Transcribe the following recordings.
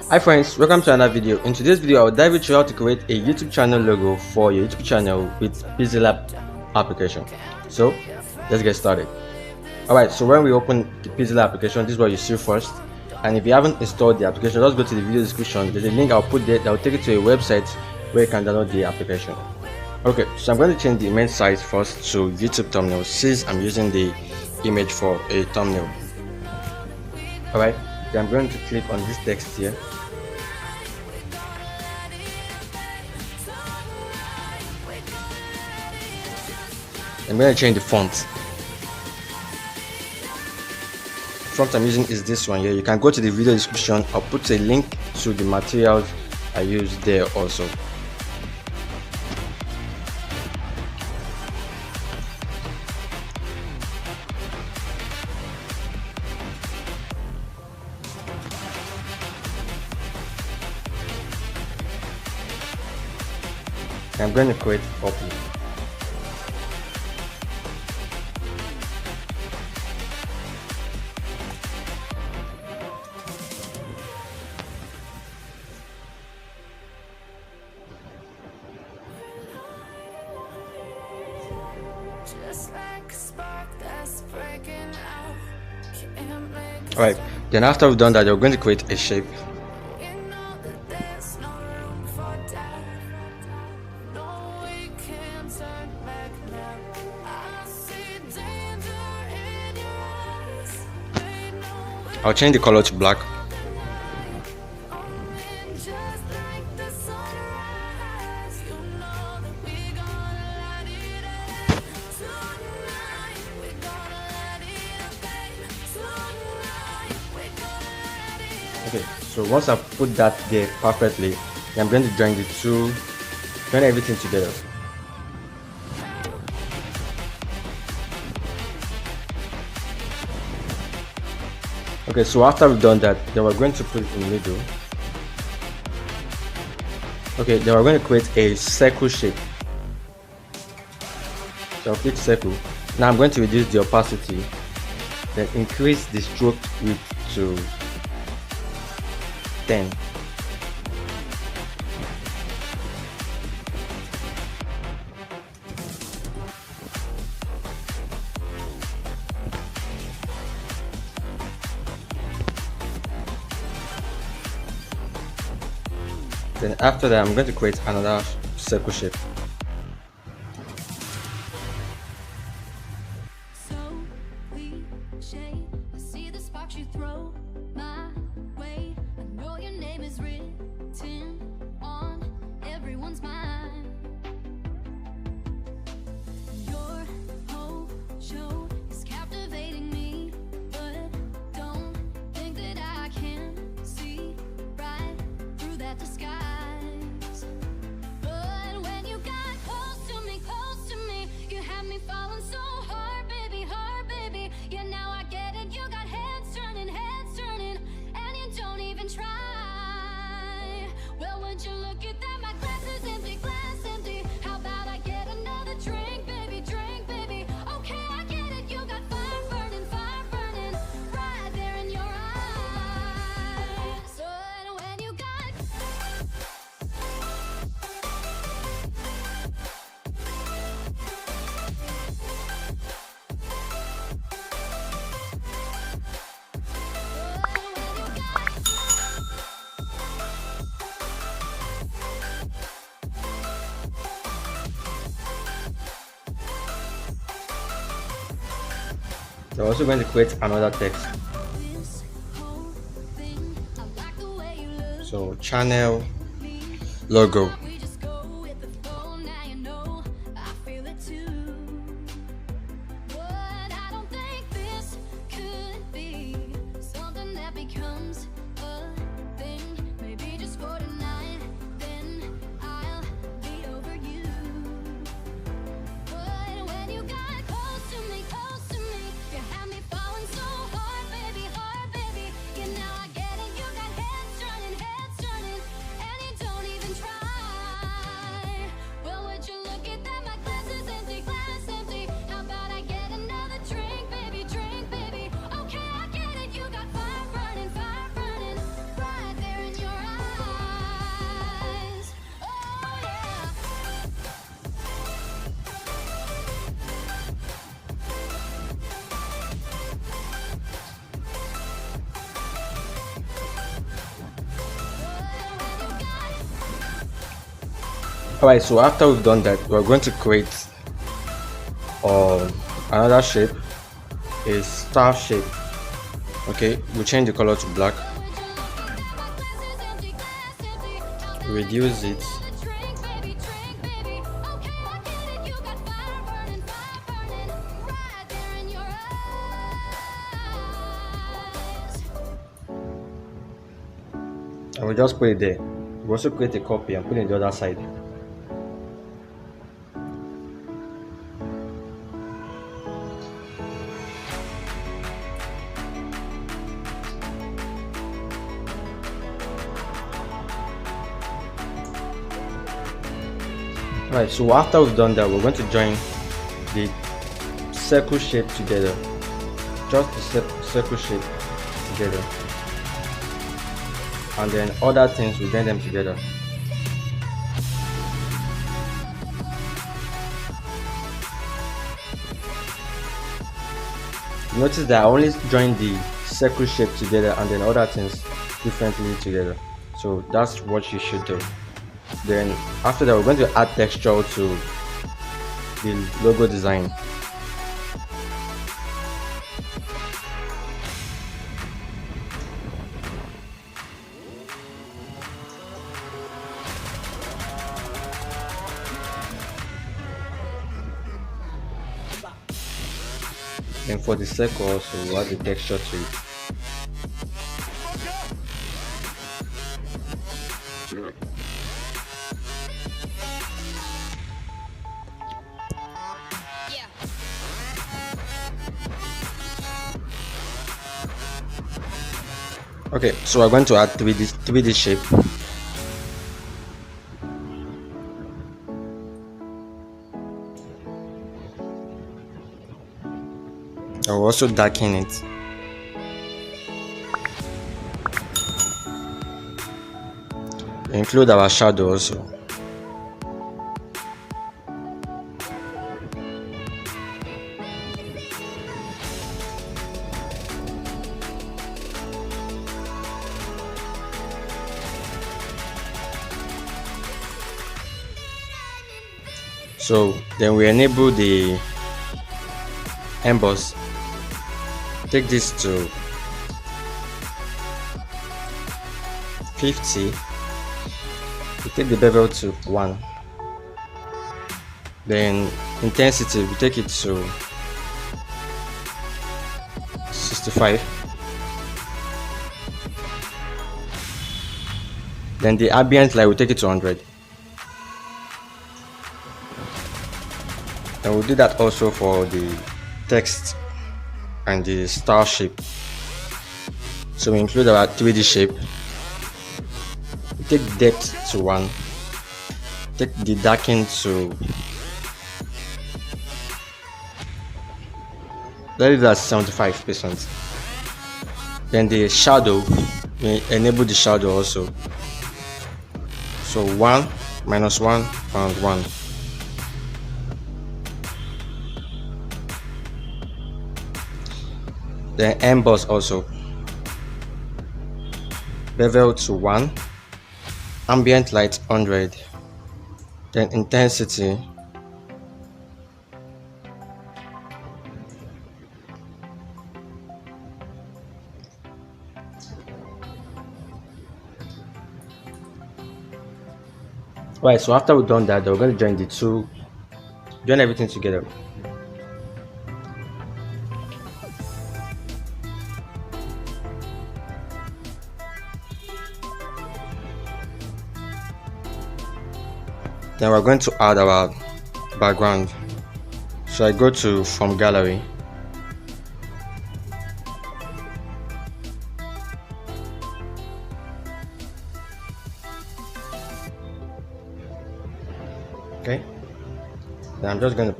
Hi friends, welcome to another video. In today's video, I will dive into how to create a YouTube channel logo for your YouTube channel with Pixellab application. So let's get started. Alright, so when we open the Pixellab application, this is what you see first. And if you haven't installed the application, just go to the video description. There's a link I'll put there that will take you to a website where you can download the application. Okay, so I'm going to change the image size first to YouTube thumbnail since I'm using the image for a thumbnail. Alright, then I'm going to click on this text here. I'm going to change the font. The font I'm using is this one here. You can go to the video description. I'll put a link to the materials I use there also. I'm going to create a copy. Alright, then after we've done that, you're going to create a shape. I'll change the color to black. Okay, so once I've put that there perfectly, I'm going to join everything together. Okay, so after we've done that, then we're going to put it in the middle. Okay, then we're going to create a circle shape. So I'll click circle. Now I'm going to reduce the opacity, then increase the stroke width to 10. Then after that, I'm going to create another circle shape. So I'm also going to create another text. So channel logo. Alright, so after we've done that, we're going to create another shape, a star shape. Okay, we'll change the color to black, reduce it, and we'll just put it there. We'll also create a copy and put it on the other side. Right, so after we've done that, we're going to join the circle shape together, just the circle shape together, and then other things we join them together. Notice that I only join the circle shape together and then other things differently together. So that's what you should do. Then after that, we're going to add texture to the logo design. And for the circle also, we'll add the texture to it. Okay, so we're going to add 3D shape. I'll also darken it. Include our shadow also. So then we enable the emboss. Take this to 50. We take the bevel to 1. Then intensity, we take it to 65. Then the ambient light, we take it to 100. And we'll do that also for the text and the star shape. So we include our 3D shape. We take depth to 1. Take the darken to, let it at 75%. Then the shadow, we enable the shadow also. So 1, -1, and 1. Then emboss also. Bevel to 1. Ambient light 100. Then intensity. Right, so after we've done that, we're going to join everything together. Then we're going to add our background. So I go to from gallery. Okay. Then I'm just going to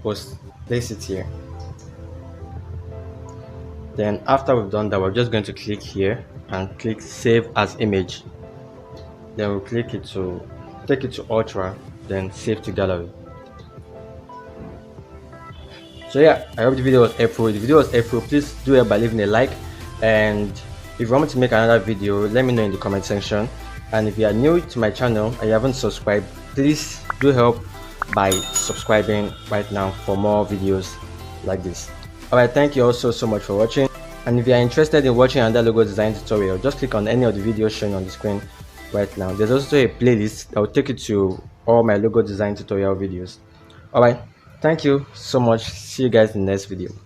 place it here. Then after we've done that, we're just going to click here and click save as image. Then we'll click it to take it to ultra, then save to gallery. So yeah, I hope the video was helpful. If the video was helpful, please do it by leaving a like, and if you want me to make another video, let me know in the comment section. And if you are new to my channel and you haven't subscribed, please do help by subscribing right now for more videos like this. Alright, thank you also so much for watching, and if you are interested in watching another logo design tutorial, just click on any of the videos shown on the screen right now. There's also a playlist that will take you to all my logo design tutorial videos. Alright, thank you so much. See you guys in the next video.